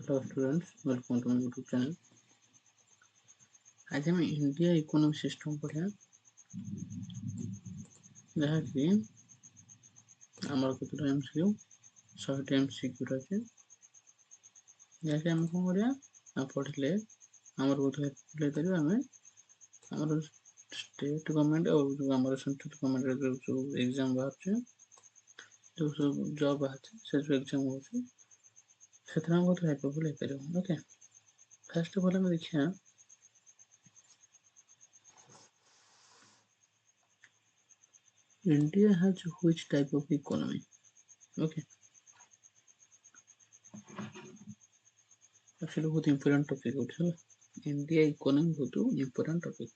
Hello students, welcome to my YouTube channel. आज हम India economic system पढ़िया जहाँकि आमर केतटा MCQ 100 MCQ अछि जहाँकि हम कौन करिया पढ़ले आमर बहुत हेल्प ले करियो हमें आमर स्टेट गवर्नमेंट और जो आमर सेंट्रल गवर्नमेंट जो एग्जाम बाहर छै जो जॉब बाहर छै से जो एग्जाम हो छै सेतना बहुत हेल्पफुल ले करियो। ओके, फर्स्ट ऑफ ऑल हम देखिया India has which type of economy? Okay, actually बहुत important topic है। India economy बहुत important topic।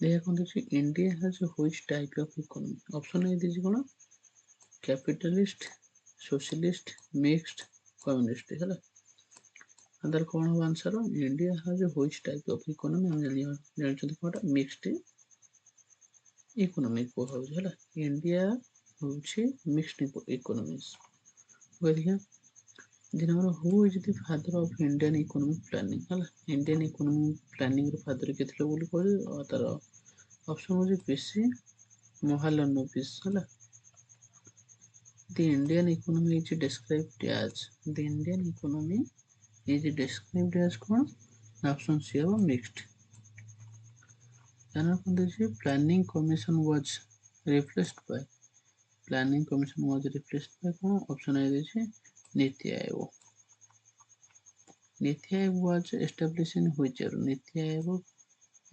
देखिए कौन देखिए India has which type of economy? Option है दीजिए कौन? Capitalist, socialist, mixed, communist है ना? अंदर कौन हो answer? India has which type of economy? हम जानिए कौन mixed economy को है ना? India होची mixed economies। वो देखिए दिन हमर who is the father of Indian economic planning हला इंडियन इकोनॉमिक प्लानिंग रो फादर केतले बोली कहले तार ऑप्शन हो पीसी मोहलनोबिस हला the Indian economy is described as the Indian economy is described as कौन ऑप्शन सी है मिक्स्ड जाना कौन देखिए planning commission was replaced by planning commission was replaced by कौन ऑप्शन है देखिए NITI Aayog NITI Aayog was established in which year? NITI Aayog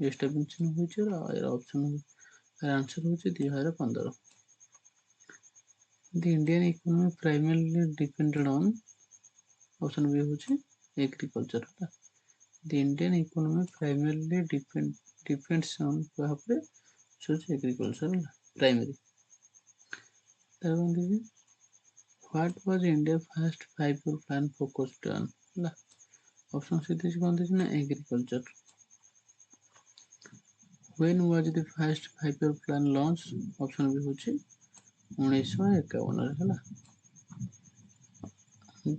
established in which year? और option answer हो 2015। The Indian economy primarily depended on option B हो agriculture. The Indian economy primarily depends on कहाँ पे agriculture primary. What was India's first 5-year plan focused on? Option C दीजिए कौन दीजिए ना agriculture. When was the first 5-year plan launched? Option B होची 1951 रे हला।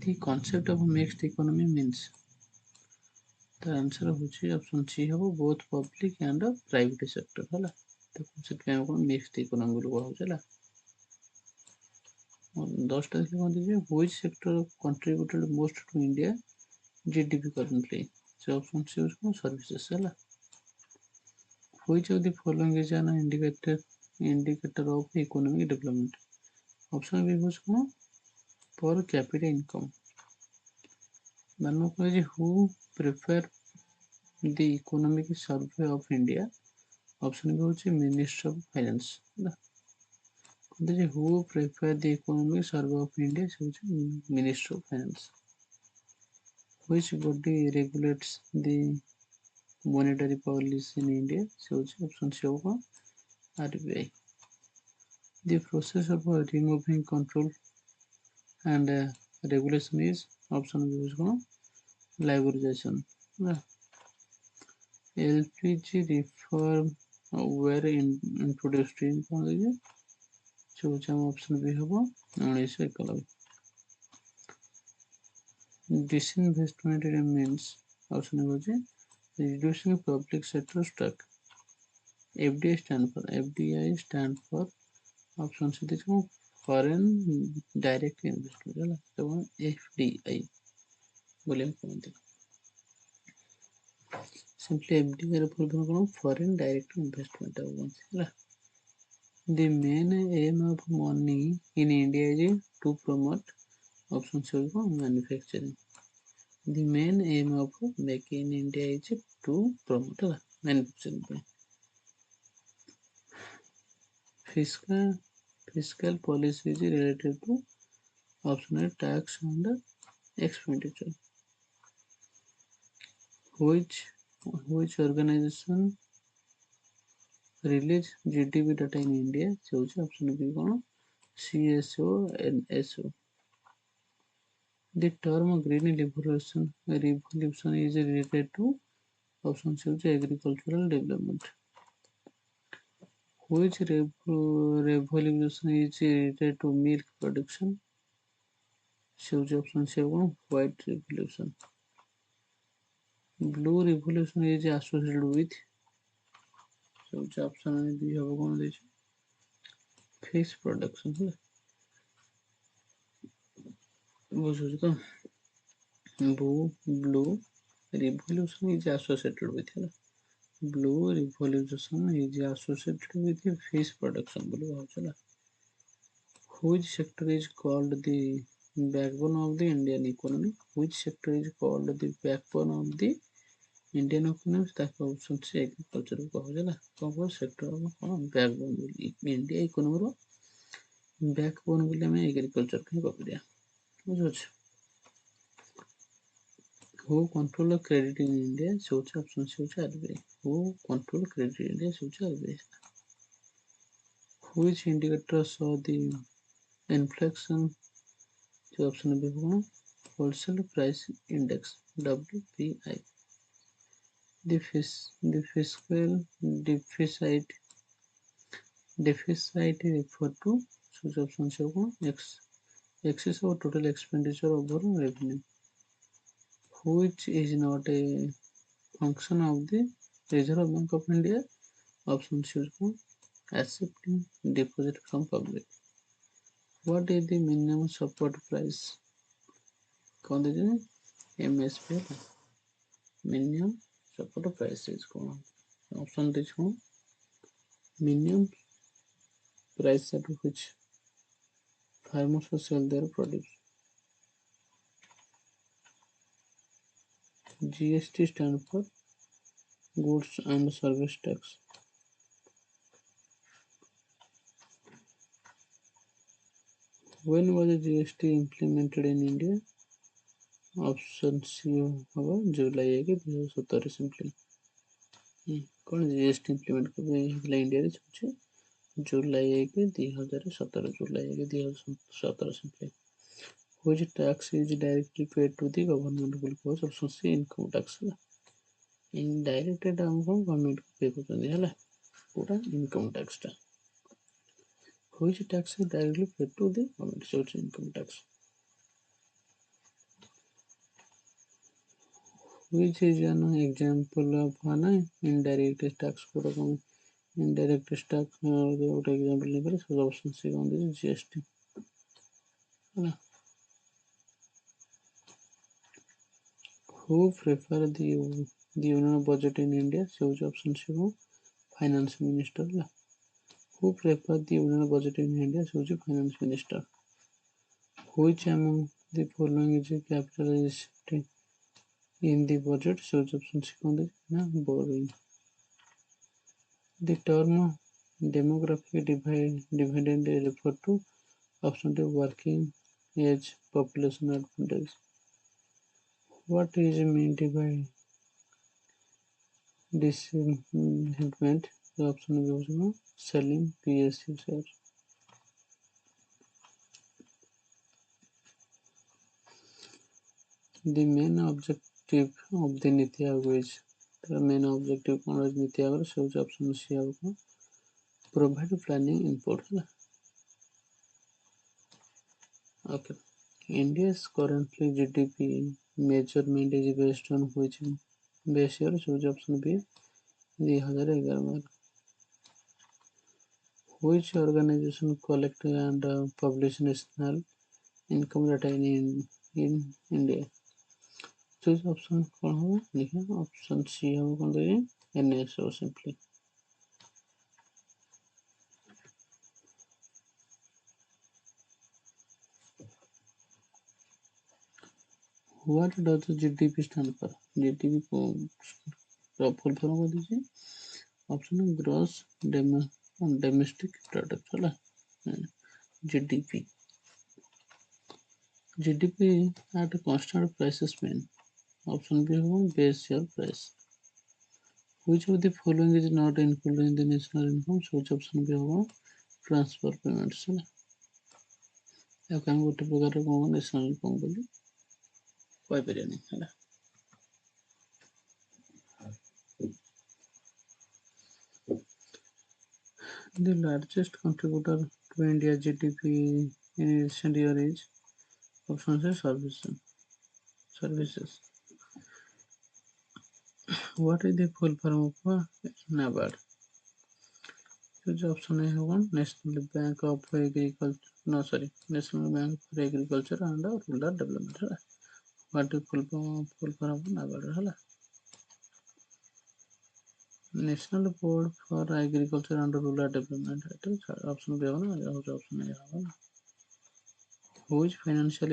The concept of mixed economy means the answer होची ऑप्शन सी हबो both public and private sector हला। तो concept में कोन mixed economy बोल हो चला। 10 टा देखिए कौन दीजिए which sector contributed most to India GDP currently? So option C उसको सर्विसेज हला। Which of the following is an indicator of economic development? Option B was per capita income. Who prepare the economic survey of India? Option B was Minister of Finance. Who prepare the economic survey of India? Minister of Finance. Which body regulates the monetary policy in India? Option C RBI. The process of removing control and regulation is option B is liberalization. LPG reform were introduced in option B हबो 1991। Disinvestment means option होची reducing public sector stock. FDI stand for option C देखो foreign direct investment है ना तो FDI बोले कहते simply FDI ର full form କଣ ଫରେନ୍ ଡାଇରେକ୍ଟ ଇନଭେଷ୍ଟମେଣ୍ଟ ହେଲା। The main aim of money in India is to promote option सी को manufacturing। The main aim of making in India is to promote ହେଲା manufacturing ପାଇଁ। Fiscal policy is related to option A tax and expenditure. Which organization release GDP data in India? Option B कौन CSO. The term green revolution is related to option C agricultural development. Which revolution is related to milk production? ସେ ହେଉଛି option C ହେବ କ'ଣ white revolution. Blue revolution is associated with ସେ ହେଉଛି option B ହେବ କ'ଣ ଦେଇଛି ଫିସ୍ ପ୍ରଡକ୍ସନ୍ ହେଲା ବୁଝୁଛୁ ତ blue revolution is associated with ହେଲା blue revolution is associated with fish production ବୋଲି କହୁଛି ହେଲା which sector is called the backbone of the Indian economy which sector is called the backbone of the Indian economy ତାକୁ option C agriculture କହୁଛି ହେଲା କ'ଣ sector କ'ଣ ବ୍ୟାକବୋନ୍ ବୋଲି India ଇକୋନୋମିର ବ୍ୟାକବୋନ୍ ବୋଲି ଆମେ ଏଗ୍ରିକଲଚର ହିଁ କହିପାରିବା ବୁଝିପାରୁଛୁ ହୁ କଣ୍ଟ୍ରୋଲ କ୍ରେଡିଟ୍ ଇନ୍ ଇଣ୍ଡିଆ ସେ ହେଉଛି ଅପସନ୍ ସି ହେଉଛି RBI who control credit in India ସେ ହେଉଛି RBI which indicator show the inflation ସେ ଅପସନ୍ ବି କ'ଣ wholesale price index WPI the fiscal deficit refer to such options excess of total expenditure over revenue which is not a function of the Reserve Bank of India option C accepting deposit from public what is the minimum support price कौन दीजिए MSP minimum support price is कौन option दीजिए कौन minimum price at which farmers will sell their produce GST stands for goods and service tax when was the GST implemented in India option C होगा July 1 2017 simply कौन GST implement कर India रे July 1 2017 July 1 2017 simply which tax is directly paid to the government बोल को option C income tax है indirect एटा हम कोन गवर्नमेंट को पे करते हैला पूरा इनकम टैक्स टा which tax is directly paid to the government so income tax which is an example of an indirect tax code indirect tax ଗୋଟେ example ନେଇପାରିବେ ସବୁ option C କଣ ଦେଇଛି GST ହେଲା who prefer the union budget in India ସେ ହେଉଛି option C କଣ finance minister ହେଲା who prefer the union budget in India ସେ ହେଉଛି finance minister which among the following is capitalized in the budget so option C कौन देना borrowing the term demographic dividend refer to option D working age population advantage what is meant by disinvestment the option B was selling PSU share the main objective of the Niti Aayog is the main objective कौन है नीति आयोग से option C आएगा provide planning input है okay India's currently GDP measurement is based on which base year so option B 2011 which organization collect and publish national income data in India choose option कौन होगा देखिए option C होगा कौन देखिए NSO simply what does GDP stand for GDP को full form को दीजिए option gross domestic product होला GDP GDP at constant prices mean option B होगा base year price which of the following is not included in the national income so option B होगा transfer payments है या कहीं गोटे प्रकार कौन national income बोली कोई परियानी है the largest contributor to India GDP in recent year is Option C services. What is the full form of NABARD? Choose option A one National Bank of Agriculture. No, sorry, National Bank for Agriculture and Rural Development. What is full form of NABARD? National Board for Agriculture and Rural Development. Option B option A. Which financial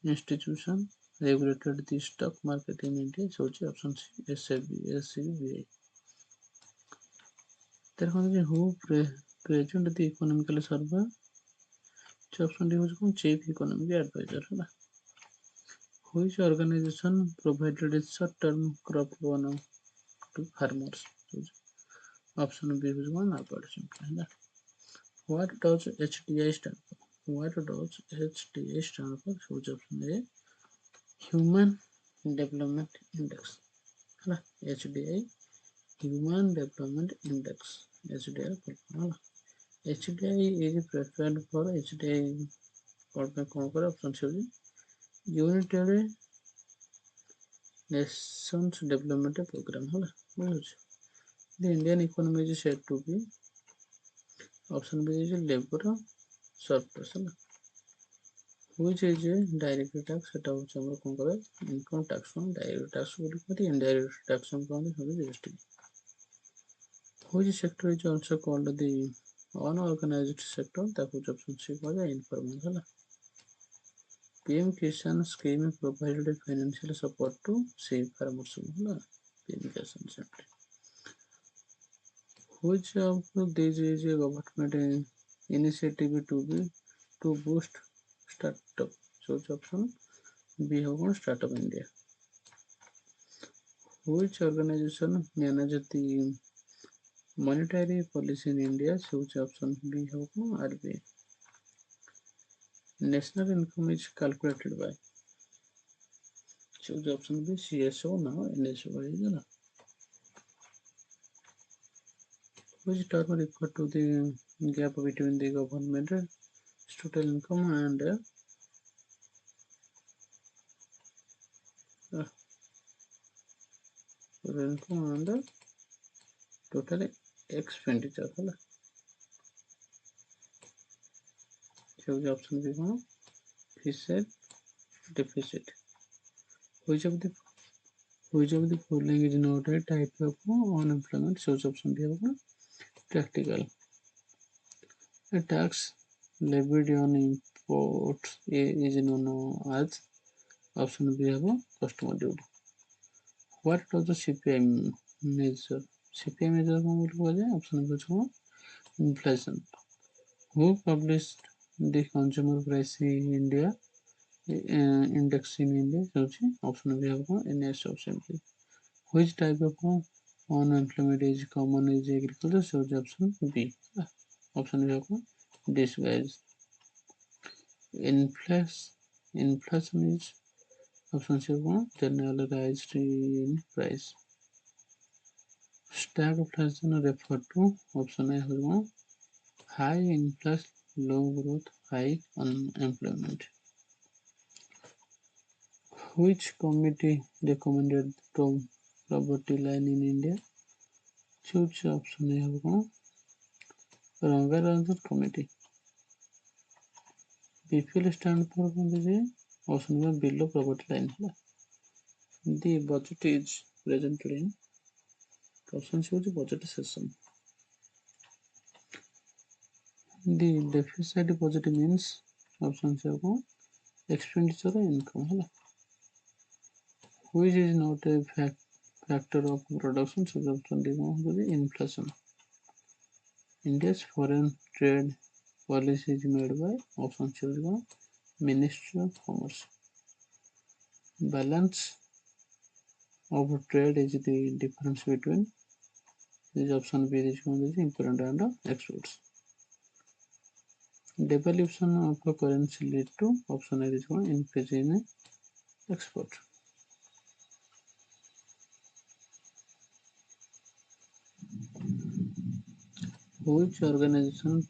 institution regulated the stock market in India? Option C SCBI. Who present the economical survey? Option D chief economic advisor. Which organization provided short-term crop loan to farmers? Option B NABARD. What does HDI stand for? What does HDI stand for? Option A Human Development Index. HDI Human Development Index. HDI is prepared for HDI option C Unitary Nations Development Program. The Indian economy is said to be option B is labor surplus. Which is a direct tax সেটা হচ্ছে আমরা কোন করে income tax direct tax বলি করি indirect tax আমাদের হবে GST which sector is also called the unorganized sector ତାକୁ option C କୁହାଯାଏ informal ହେଲା PM Kisan scheme provided financial support to save farmers ହେଲା PM Kisan scheme which of these is a government initiative to boost startup option B होगा Startup India. Which organization manages the monetary policy in India? Choose option B होगा RBI. National income is calculated by. Choose option B CSO now NSO is ना. Which term refer to the gap between the government total income and total expenditure ହେଲା choose option B होगा fiscal deficit. Which of the following is not a type of unemployment? Choose option B होगा practical. A tax levied on imports is known as option B होगा customer duty. What does the CPI measure? CPI measure को बोल जाए option B होगा inflation. Who published the consumer price in India index in India? Option B होगा NS option B. Which type of unemployment is common in agriculture? Choose option B. Option B होगा disguise. Inflation is option C होगा generalized in price. Stagflation refer to option A होगा high inflation, low growth, high unemployment. Which committee recommended poverty line in India? Choose option A होगा Rangaraj committee. BPL stand for option B below poverty line. The budget is presently in option C is budget session. The deficit budget means option C होगा expenditure income है which is not a factor of production. So option D होगा inflation. India's foreign trade policy is made by option C होगा Ministry of Commerce. Balance of trade is the difference between this option B is import and exports. Devaluation of a currency lead to option A is increase in export. Which organization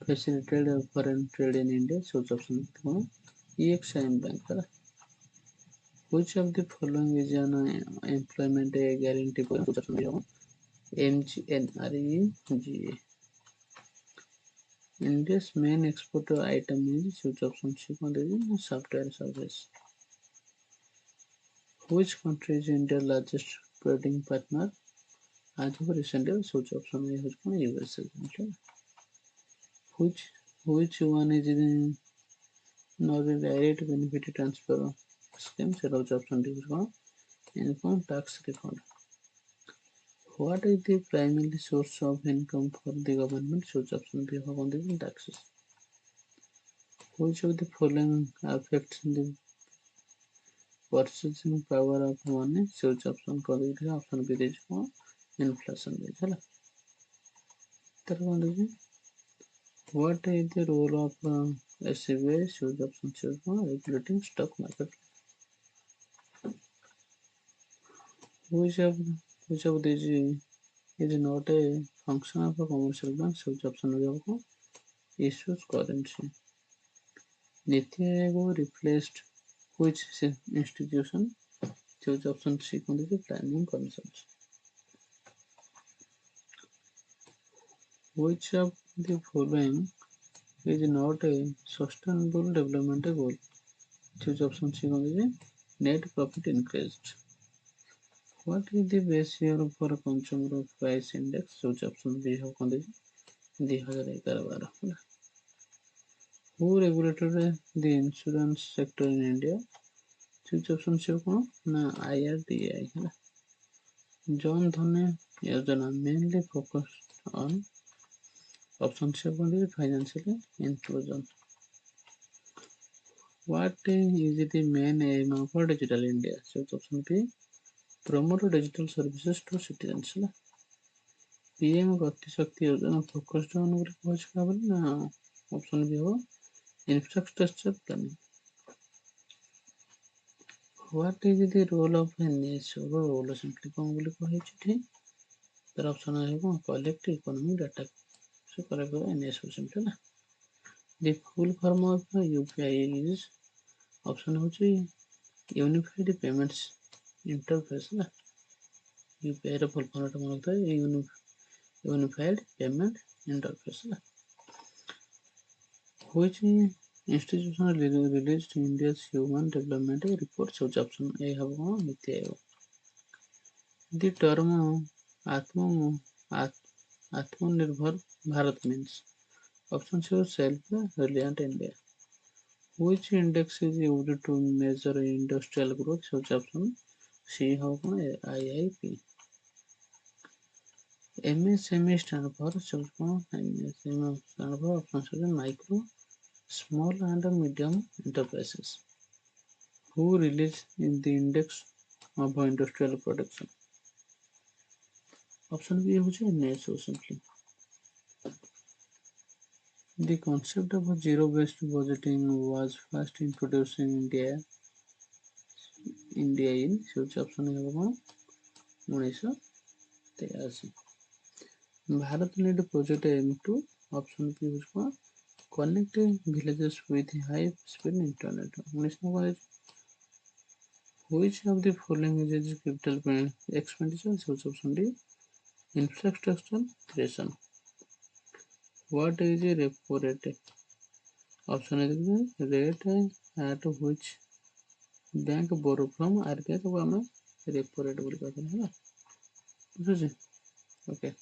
facilitated foreign trade in India, shows option EXIM bank. Which of the following is an employment guarantee program? Shows option MGNREGA. India's main export item is shows option C software service. Which country is India's largest trading partner? आज of recently shows option A is USA. Which which one is the not a direct benefit transfer scheme? Shows option D is income tax refund. What is the primary source of income for the government? Shows option B on the taxes. Which of the following affects the purchasing power of money? Shows option option B is inflation. What is the role of SCBI? Shows option C regulating stock market. Which of which of these is not a function of a commercial bank? Shows option B issues currency. Niti Aayog replaced which institution? Choose option C planning concepts. Which of the following is not a sustainable development goal? Choose option C net profit increased. What is the base year for consumer price index? Choose option B 2011-12. Who regulated the insurance sector in India? Choose option C IRDAI. Jan Dhan Yojana mainly focused on option C financial inclusion. What is the main aim of Digital India? Choose option B promote digital services to citizens. PM Gati Shakti Yojana focused on option B infrastructure planning. What is the role of NS role simply the option है collect economic data. So correct NS simply. The full form of UPI is option unified payments interface. UPI ର full form ଟା unified payment interface. Which institution released India's human development report? Choose option A ହେବ NITI Aayog. The term Atmanirbhar Bharat means option C self-reliant India. Which index is used to measure industrial growth? Choose option C IIP. MSME stand for MSME stand for option micro, small and medium enterprises. Who released in the index of industrial production? Option B is NSO simply. The concept of zero-based budgeting was first introduced in India in choose option A 1983. Bharat led project M2 option P is connect villages with high-speed internet. Which of the following is capital expenditure? Choose option D infrastructure creation. What is the repo rate? Option is rate at which bank borrow from RBI को हमें repo rate बोल कहते हैं ना, बुझे? Okay.